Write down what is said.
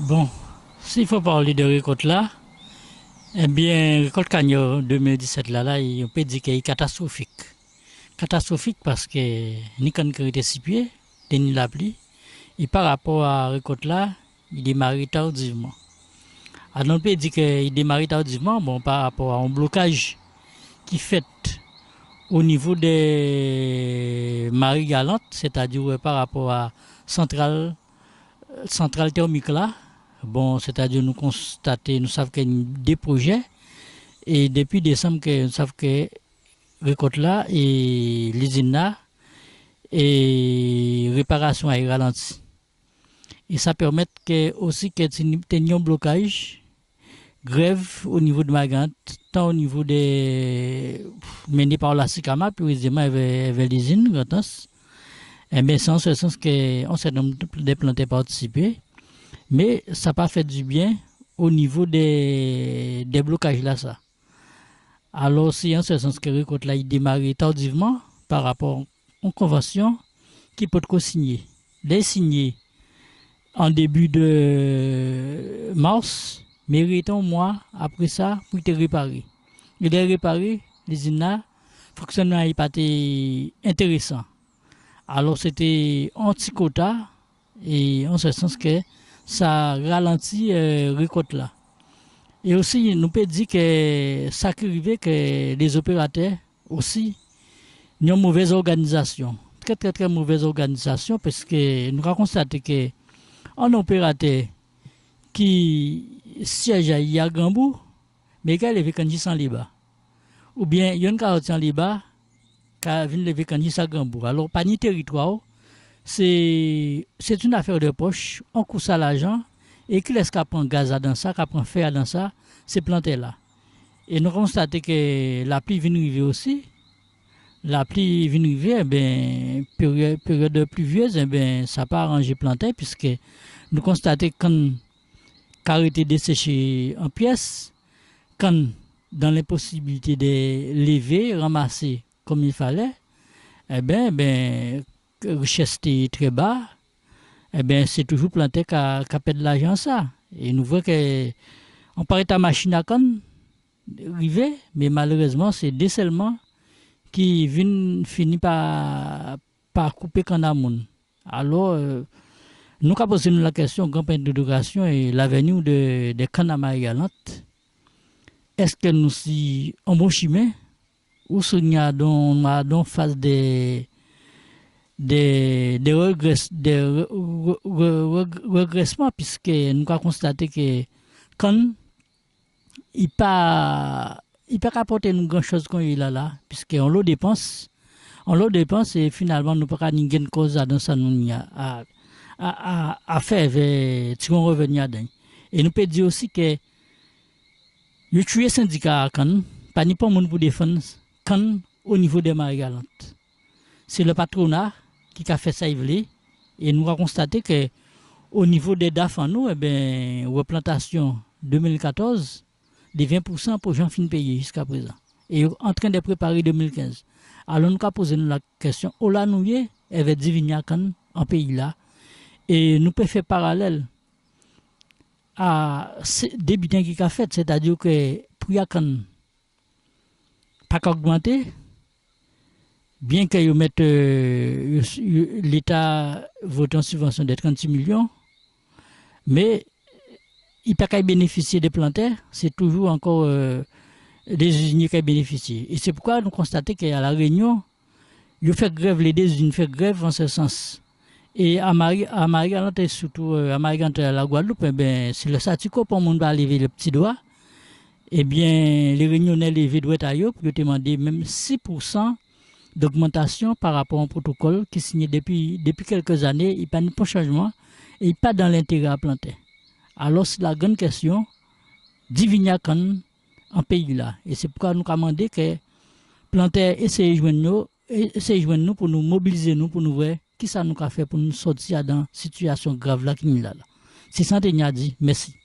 Bon, s'il faut parler de récolte là, eh bien, récolte Cagno 2017 on peut dire qu'elle est catastrophique. Catastrophique parce que ni quand il était si pieds, ni la pluie, et par rapport à récolte là, il démarre tardivement. Alors on peut dire qu'il démarre tardivement, bon, par rapport à un blocage qui fait au niveau des maries galantes, c'est-à-dire par rapport à centrale thermique là, bon, c'est-à-dire nous constater, nous savons qu'il y a des projets et depuis décembre que nous savons que récolte là et l'usine là et réparation a ralenti. Et ça permet que aussi que nous un blocage, grève au niveau de Magante, tant au niveau des menés par la SICAMA, puis évidemment avec l'usine, et bien, c'est en ce sens qu'on s'est des plantes participé, mais ça n'a pas fait du bien au niveau des blocages là, ça. Alors, c'est en ce sens que récolte là, il démarre tardivement par rapport aux conventions qui peut être signées. Les signées en début de mars, mérite un mois après ça pour être réparé. Il est réparé, l'usine là, fonctionnement n'est pas intéressant. Alors c'était anti-quota et en ce sens que ça ralentit récolte là. Et aussi, nous peut dire que ça qui arrive que les opérateurs aussi ont une mauvaise organisation. Très mauvaise organisation parce que nous avons constaté qu'un opérateur qui siège à Gambou, mais qui a levé quand sans liba. Ou bien il y a une carotte en liba, qui a levé quand à Gambou. Alors, pas ni territoire, c'est une affaire de poche, on coupe ça l'argent, et qui laisse qu'à prendre gaz dans ça, qu'à prendre fer dans ça, c'est planté là. Et nous constatons que la pluie vient arriver aussi. La pluie vient arriver, eh bien, période pluvieuse, eh bien, ça n'a pas arrangé planter, puisque nous constatons quand arrêté de sécher en pièces, quand dans les possibilités de lever, ramasser comme il fallait, eh bien, richesse est très bas, eh bien, c'est toujours planté qu'à perdre de l'argent ça. Et nous voyons que on paraît à machine à canne, arriver, mais malheureusement, c'est décellement qui finit par couper quand amoun. Alors, nous avons posé la question, campagne d'éducation et l'avenir des cannes galantes. Est-ce que nous sommes en bon chemin ou si nous avons face des regressements, puisque nous avons constaté que quand il pas apporter nous grand chose qu'on est là puisque on le dépense et finalement nous pas ni gain cause dans ça nous à faire vers tirons revenir dedans. Et nous peut dire aussi que le tuer syndicat quand pas ni pas monde pour défendre quand au niveau des marées galantes. C'est le patronat qui a fait ça et nous avons constaté que au niveau des DAF en nous, replantation 2014, des 20% pour gens fin payer jusqu'à présent. Et en train de préparer 2015. Alors nous avons posé la question, où là nous y est, Divignacan en pays là, et nous pouvons faire parallèle à des butins qui a fait, c'est-à-dire que pour Yakan, pas augmenter, bien que mette l'État vote en subvention de 36 millions, mais il ne peut pas bénéficier des plantaires, c'est toujours encore des usines qui bénéficient. Et c'est pourquoi nous constatons qu'à La Réunion, ils font grève, les deux usines font grève en ce sens. Et à Marie-Galante, et surtout à Marie-Galante à la Guadeloupe, c'est le statu-quo pour le monde va lever le petit doigt. Eh bien, les Réunionnais levés doivent être pour demander même 6% d'augmentation par rapport au protocole qui est signé depuis quelques années. Il n'y a pas de changement et il n'y a pas dans l'intérêt à planter. Alors, c'est la grande question, Divignacan en pays là. Et c'est pourquoi nous demandons que planter essayer de joindre nous pour nous mobiliser, nous pour nous voir qui ça nous a fait pour nous sortir dans cette situation grave là qui nous là. C'est ça que nous dit. Merci.